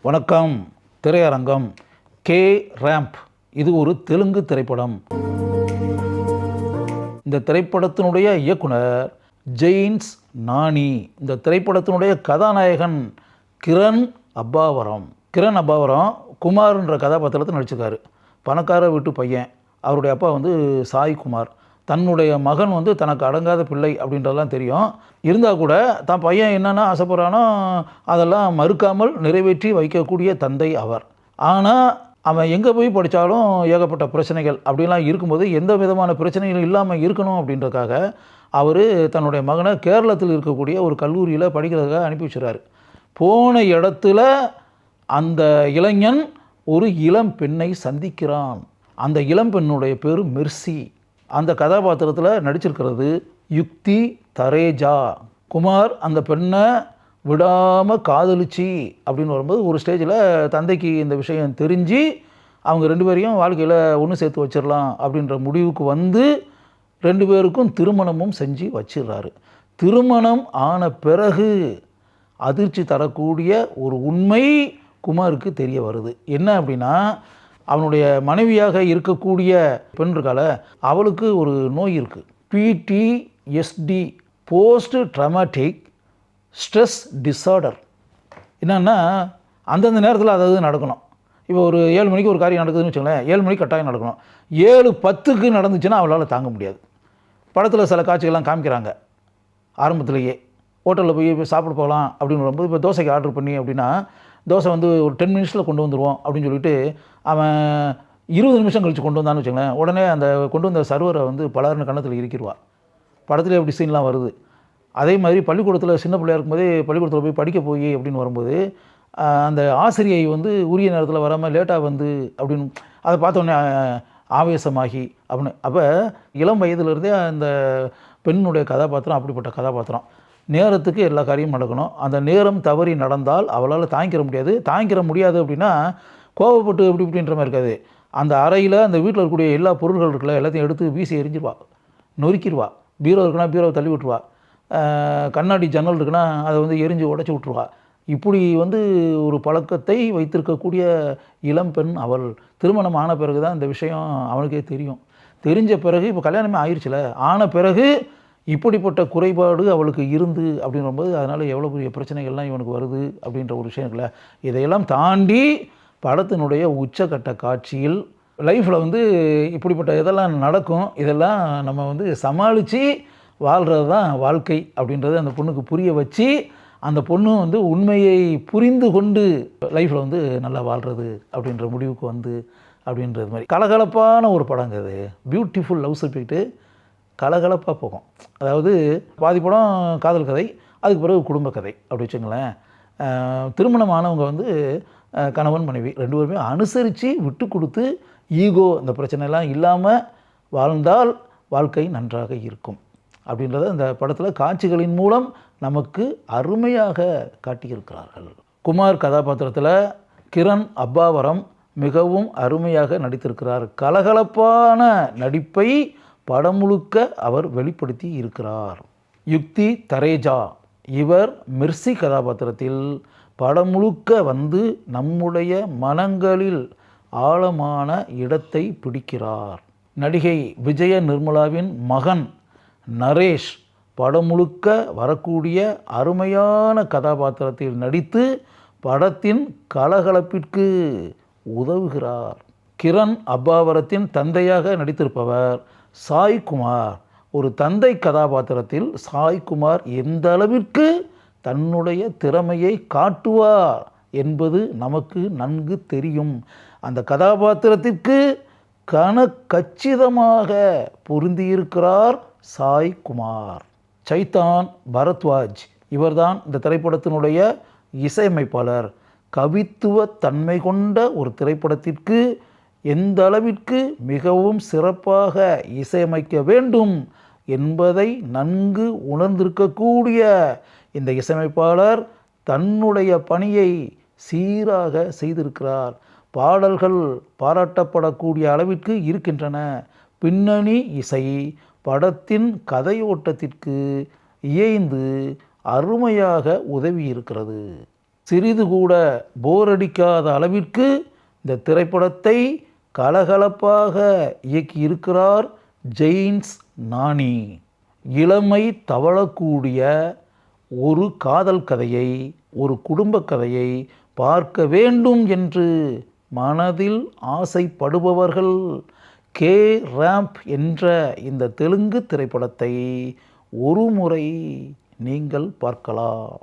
வணக்கம். திரையரங்கம். K ramp. இது ஒரு தெலுங்கு திரைப்படம். இந்த திரைப்படத்தினுடைய இயக்குனர் ஜெயின்ஸ் நானி. இந்த திரைப்படத்தினுடைய கதாநாயகன் கிரண் அப்பாவரம். குமார்ன்ற கதாபாத்திரத்தில் நடிச்சிருக்காரு. பணக்கார வீட்டு பையன். அவருடைய அப்பா சாய் குமார். தன்னுடைய மகன் தனக்கு அடங்காத பிள்ளை அப்படின்றதெல்லாம் தெரியும். இருந்தால் கூட தான் பையன் என்னென்ன ஆசைப்படுறானோ அதெல்லாம் மறுக்காமல் நிறைவேற்றி வைக்கக்கூடிய தந்தை அவர். ஆனால் அவன் எங்கே போய் படித்தாலும் ஏகப்பட்ட பிரச்சனைகள் அப்படிலாம் இருக்கும்போது எந்த விதமான பிரச்சனைகளும் இல்லாமல் இருக்கணும் அப்படின்றதுக்காக அவர் தன்னுடைய மகனை கேரளத்தில் இருக்கக்கூடிய ஒரு கல்லூரியில் படிக்கிறதுக்காக அனுப்பி வச்சுறாரு. போன இடத்துல அந்த இளைஞன் ஒரு இளம் பெண்ணை சந்திக்கிறான். அந்த இளம் பெண்ணுடைய பேர் மெர்சி. அந்த கதாபாத்திரத்தில் நடிச்சிருக்கிறது யுக்தி தரேஜா. குமார் அந்த பெண்ணை விடாமல் காதலிச்சு அப்படின்னு வரும்போது ஒரு ஸ்டேஜில் தந்தைக்கு இந்த விஷயம் தெரிஞ்சு அவங்க ரெண்டு பேரையும் வாழ்க்கையில் ஒன்று சேர்த்து வச்சிடலாம் அப்படின்ற முடிவுக்கு வந்து ரெண்டு பேருக்கும் திருமணமும் செஞ்சு வச்சிடுறாரு. திருமணம் ஆன பிறகு அதிர்ச்சி தரக்கூடிய ஒரு உண்மை குமாருக்கு தெரிய வருது. என்ன அப்படின்னா, அவனுடைய மனைவியாக இருக்கக்கூடிய பெண் இருக்கால, அவளுக்கு ஒரு நோய் இருக்குது. PTSD, post dramatic stress disorder. என்னன்னா, அந்தந்த நேரத்தில் அதாவது நடக்கணும். இப்போ ஒரு 7 மணிக்கு ஒரு காரியம் நடக்குதுன்னு வச்சுங்களேன், 7 மணிக்கு கட்டாயம் நடக்கணும். 7:10க்கு நடந்துச்சுன்னா அவளால் தாங்க முடியாது. படத்தில் சில காட்சிகள்லாம் காமிக்கிறாங்க. ஆரம்பத்திலேயே ஹோட்டலில் போய் சாப்பிட போகலாம் அப்படின்னு வரும்போது, இப்போ தோசைக்கு ஆர்டர் பண்ணி அப்படின்னா தோசை ஒரு 10 மினிட்ஸில் கொண்டு வந்துடுவோம் அப்படின்னு சொல்லிட்டு அவன் 20 நிமிஷம் கழித்து கொண்டு வந்தான்னு வச்சுங்களேன், உடனே அந்த கொண்டு வந்த சர்வரை பலர்னு கன்னத்தில் இறுக்கிடுவா. படத்தில் எப்படி சீன்லாம் வருது. அதே மாதிரி பள்ளிக்கூடத்தில் சின்ன பிள்ளையா இருக்கும்போதே பள்ளிக்கூடத்தில் போய் படிக்க போய் அப்படின்னு வரும்போது அந்த ஆசிரியை உரிய நேரத்தில் வராமல் லேட்டாக அப்படின்னு அதை பார்த்தோன்னே ஆவேசமாகி அப்படின்னு. அப்போ இளம் வயதிலிருந்தே அந்த பெண்ணுடைய கதாபாத்திரம் அப்படிப்பட்ட கதாபாத்திரம். நேரத்துக்கு எல்லா காரியமும் நடக்கணும். அந்த நேரம் தவறி நடந்தால் அவளால் தாங்கிக்கிற முடியாது அப்படின்னா கோவப்பட்டு எப்படி இப்படின்ற மாதிரி இருக்காது. அந்த அறையில் அந்த வீட்டில் இருக்கக்கூடிய எல்லா பொருள்கள் இருக்குல்ல, எல்லாத்தையும் எடுத்து வீசி எரிஞ்சிருவா, நொறுக்கிடுவா. பீரோ இருக்குன்னா பீரோவை தள்ளி விட்டுருவா. கண்ணாடி ஜன்னல் இருக்குன்னா அதை எரிஞ்சு உடச்சி விட்ருவா. இப்படி ஒரு பழக்கத்தை வைத்திருக்கக்கூடிய இளம்பெண் அவள். திருமணம் ஆன பிறகு தான் இந்த விஷயம் அவனுக்கே தெரியும். தெரிஞ்ச பிறகு இப்போ கல்யாணமே ஆயிடுச்சுல, ஆன பிறகு இப்படிப்பட்ட குறைபாடு அவளுக்கு இருந்து அப்படிங்கும்போது அதனால் எவ்வளோ பெரிய பிரச்சனைகள்லாம் இவனுக்கு வருது அப்படின்ற ஒரு விஷயம் இருக்குல்ல. இதையெல்லாம் தாண்டி படத்தினுடைய உச்சக்கட்ட காட்சியில் லைஃப்பில் இப்படிப்பட்ட இதெல்லாம் நடக்கும். இதெல்லாம் நம்ம சமாளித்து வாழ்கிறது தான் வாழ்க்கை அப்படின்றது அந்த பொண்ணுக்கு புரிய வச்சு அந்த பொண்ணு உண்மையை புரிந்து கொண்டு லைஃப்பில் நல்லா வாழ்கிறது அப்படின்ற முடிவுக்கு அப்படின்றது மாதிரி கலகலப்பான ஒரு படங்க. அது பியூட்டிஃபுல் லவ் சப்ஜெக்ட்டு. கலகலப்பாக போகும். அதாவது பாதி படம் காதல் கதை, அதுக்கு பிறகு குடும்ப கதை அப்படி வச்சுங்களேன். திருமணமானவங்க கணவன் மனைவி ரெண்டு பேருமே அனுசரித்து விட்டு கொடுத்து ஈகோ இந்த பிரச்சனைலாம் இல்லாமல் வாழ்ந்தால் வாழ்க்கை நன்றாக இருக்கும் அப்படின்றத இந்த படத்தில் காட்சிகளின் மூலம் நமக்கு அருமையாக காட்டியிருக்கிறார்கள். குமார் கதாபாத்திரத்தில் கிரண் அப்பாவரம் மிகவும் அருமையாக நடித்திருக்கிறார். கலகலப்பான நடிப்பை படம் முழுக்க அவர் வெளிப்படுத்தி இருக்கிறார். யுக்தி தரேஜா இவர் மெர்சி கதாபாத்திரத்தில் படம் முழுக்க நம்முடைய மனங்களில் ஆழமான இடத்தை பிடிக்கிறார். நடிகை விஜய நிர்மலாவின் மகன் நரேஷ் படம் முழுக்க வரக்கூடிய அருமையான கதாபாத்திரத்தில் நடித்து படத்தின் கலகலப்பிற்கு உதவுகிறார். கிரண் அப்பாவரத்தின் தந்தையாக நடித்திருப்பவர் சாய் குமார். ஒரு தந்தை கதாபாத்திரத்தில் சாய் குமார் எந்த அளவிற்கு தன்னுடைய திறமையை காட்டுவார் என்பது நமக்கு நன்கு தெரியும். அந்த கதாபாத்திரத்திற்கு கச்சிதமாக பொருந்தியிருக்கிறார் சாய் குமார். சைதான் பரத்வாஜ் இவர்தான் இந்த திரைப்படத்தினுடைய இசையமைப்பாளர். கவித்துவ தன்மை கொண்ட ஒரு திரைப்படத்திற்கு எந்த அளவிற்கு மிகவும் சிறப்பாக இசையமைக்க வேண்டும் என்பதை நன்கு உணர்ந்திருக்கக்கூடிய இந்த இசையமைப்பாளர் தன்னுடைய பணியை சீராக செய்திருக்கிறார். பாடல்கள் பாராட்டப்படக்கூடிய அளவிற்கு இருக்கின்றன. பின்னணி இசை படத்தின் கதையோட்டத்திற்கு இயைந்து அருமையாக உதவி இருக்கிறது. சிறிது கூட போர் அடிக்காத அளவிற்கு இந்த திரைப்படத்தை கலகலப்பாக இயக்கியிருக்கிறார் ஜெயின்ஸ் நானி. இளமை தவழக்கூடிய ஒரு காதல் கதையை, ஒரு குடும்ப கதையை பார்க்க வேண்டும் என்று மனதில் ஆசைப்படுபவர்கள் கே ரேம்ப் என்ற இந்த தெலுங்கு திரைப்படத்தை ஒரு முறை நீங்கள் பார்க்கலாம்.